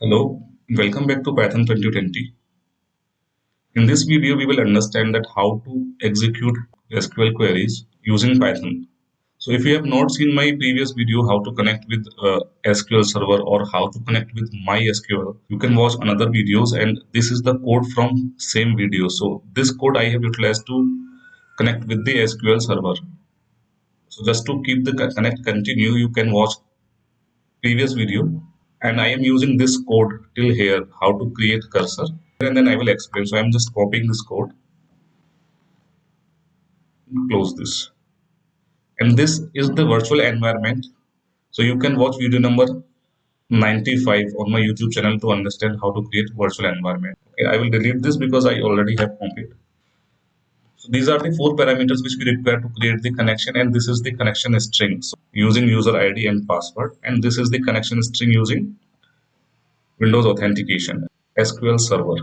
Hello, welcome back to Python 2020. In this video, we will understand that how to execute SQL queries using Python. So if you have not seen my previous video, how to connect with SQL Server or how to connect with MySQL, you can watch another videos and this is the code from same video. So this code I have utilized to connect with the SQL Server. So just to keep the connect continue, you can watch previous video and I am using this code till here how to create cursor and then I will explain. So I'm just copying this code, close this, and this is the virtual environment. So you can watch video number 95 on my YouTube channel to understand how to create virtual environment. Okay, I will delete this because I already have copied. So these are the four parameters which we require to create the connection, and this is the connection string so using user ID and password, and this is the connection string using Windows authentication, SQL Server.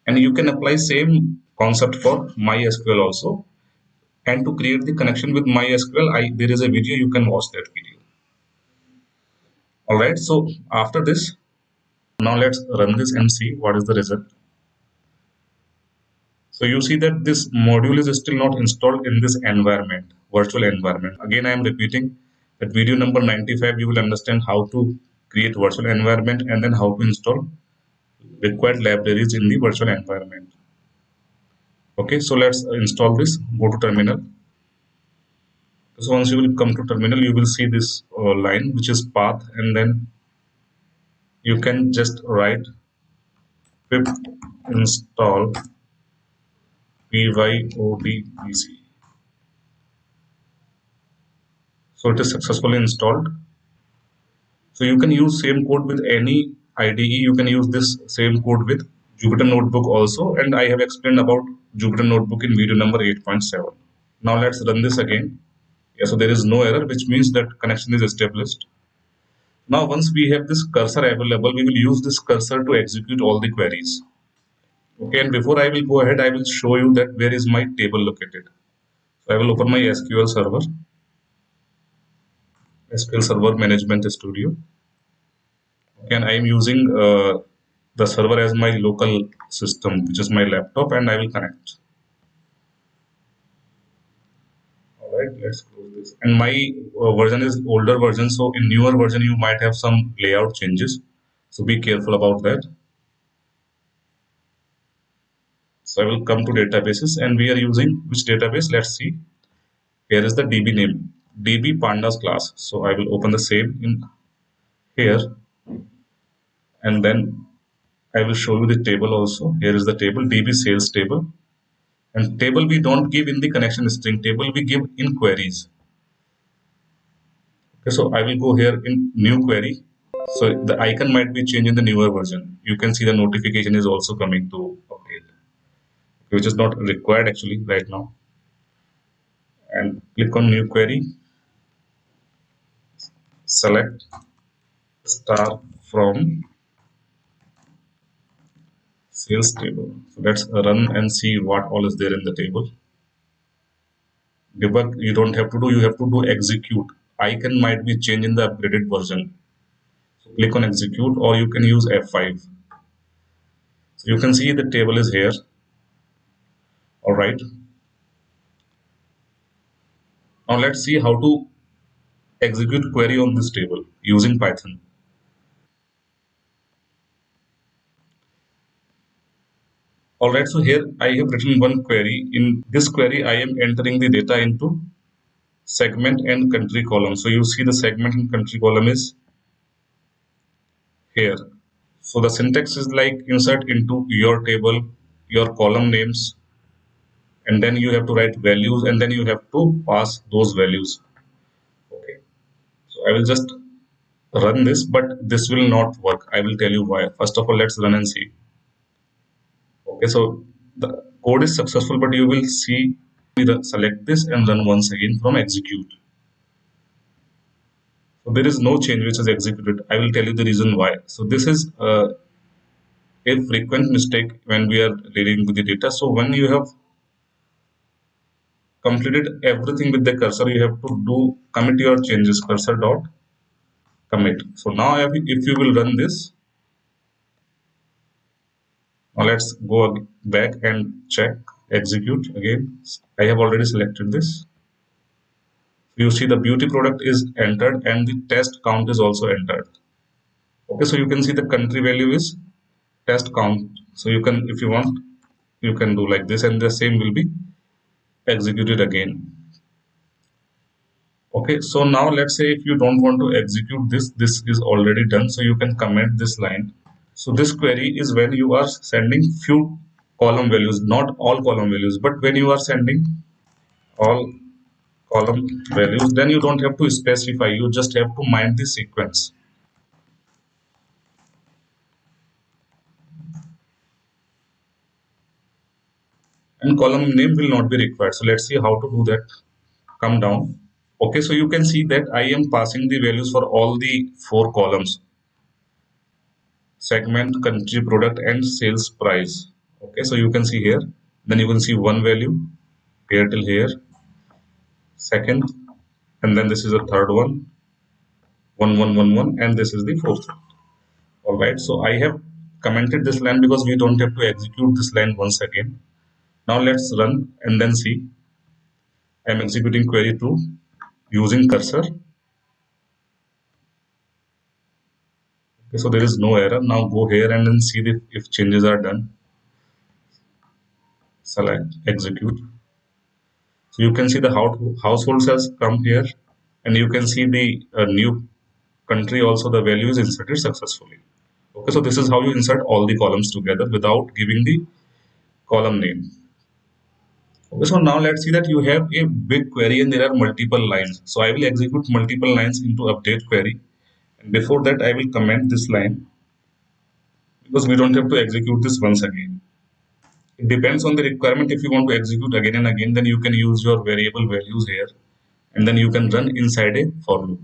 And you can apply same concept for MySQL also. And to create the connection with MySQL, there is a video, you can watch that video. All right, so after this, now let's run this and see what is the result. So you see that this module is still not installed in this environment, virtual environment. Again, I am repeating that video number 95, you will understand how to create virtual environment and then how to install required libraries in the virtual environment. Okay, so let's install this. Go to terminal. So once you will come to terminal, you will see this line which is path, and then you can just write pip install pyodbc. So it is successfully installed. So you can use same code with any IDE. You can use this same code with Jupyter Notebook also, and I have explained about Jupyter Notebook in video number 8.7. Now let's run this again. Yeah, so there is no error, which means that connection is established. Now once we have this cursor available, we will use this cursor to execute all the queries. Okay, and before I will go ahead, I will show you that where is my table located. So I will open my SQL Server, SQL Server Management Studio. Okay, and I am using the server as my local system, which is my laptop, and I will connect. All right, let's close this. And my version is older version, so in newer version you might have some layout changes. So be careful about that. So I will come to databases, and we are using which database? Let's see. Here is the DB name, DB pandas class. So I will open the same in here, and then I will show you the table also. Here is the table, DB sales table. And table we don't give in the connection string, table we give in queries. Okay, so I will go here in new query. So the icon might be changed in the newer version. You can see the notification is also coming to update, which is not required actually right now. And click on new query, select star from sales table. So let's run and see what all is there in the table. Debug you don't have to do, you have to do execute. Icon might be changed in the upgraded version. So click on execute, or you can use F5. So you can see the table is here. All right. Now let's see how to execute query on this table using Python. All right, so here I have written one query. In this query, I am entering the data into segment and country column. So you see the segment and country column is here. So the syntax is like insert into your table, your column names, and then you have to write values, and then you have to pass those values. Okay. So I will just run this, but this will not work. I will tell you why. First of all, let's run and see. Okay, so the code is successful, but you will see select this and run once again from execute. So there is no change which is executed. I will tell you the reason why. So this is a frequent mistake when we are dealing with the data. So when you have completed everything with the cursor, you have to do commit your changes, cursor dot commit. So now if you will run this, now let's go back and check, execute again. I have already selected this. You see the beauty product is entered and the test count is also entered. Okay, so you can see the country value is test count. So you can, if you want, you can do like this and the same will be executed again. Okay, so now let's say if you don't want to execute this, this is already done. So you can comment this line. So this query is when you are sending few column values, not all column values, but when you are sending all column values, then you don't have to specify, you just have to mind the sequence. And column name will not be required. So let's see how to do that. Come down. Okay, so you can see that I am passing the values for all the four columns: segment, country, product, and sales price. Okay, so you can see here. Then you can see one value here till here, second, and then this is the third one, 1111, and this is the fourth one. All right, so I have commented this line because we don't have to execute this line once again. Now let's run and then see. I'm executing query 2 using cursor. Okay, so there is no error. Now go here and then see if changes are done. Select execute. So you can see the households has come here, and you can see the new country also, the value is inserted successfully. Okay, so this is how you insert all the columns together without giving the column name. Okay, so now let's see that you have a big query and there are multiple lines. So I will execute multiple lines into update query. And before that, I will comment this line because we don't have to execute this once again. It depends on the requirement. If you want to execute again and again, then you can use your variable values here and then you can run inside a for loop.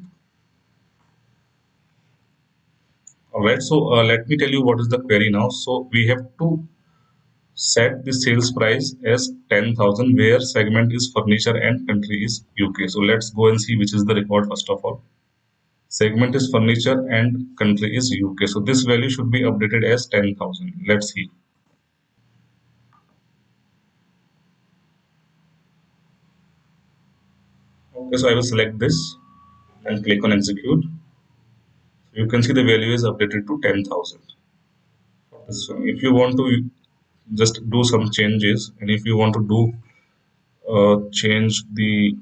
All right, so let me tell you what is the query now. So we have to set the sales price as 10,000 where segment is furniture and country is UK. So let's go and see which is the record first of all. Segment is furniture and country is UK. So this value should be updated as 10,000. Let's see. Okay, so I will select this and click on execute. You can see the value is updated to 10,000. So if you want to just do some changes and if you want to do change the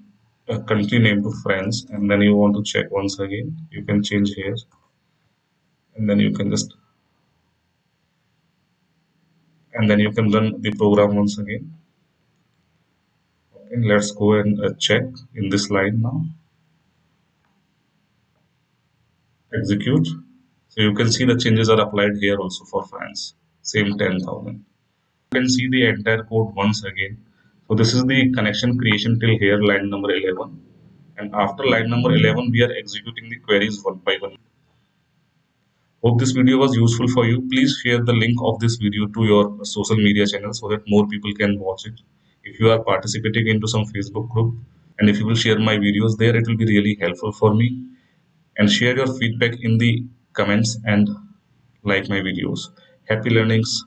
country name to France and then you want to check once again, you can change here and then you can just and then you can run the program once again. Okay, let's go and check in this line now. Execute. So you can see the changes are applied here also for France. Same 10,000. You can see the entire code once again. So this is the connection creation till here, line number 11. And after line number 11, we are executing the queries one by one. Hope this video was useful for you. Please share the link of this video to your social media channel so that more people can watch it. If you are participating into some Facebook group and if you will share my videos there, it will be really helpful for me. And share your feedback in the comments and like my videos. Happy learnings.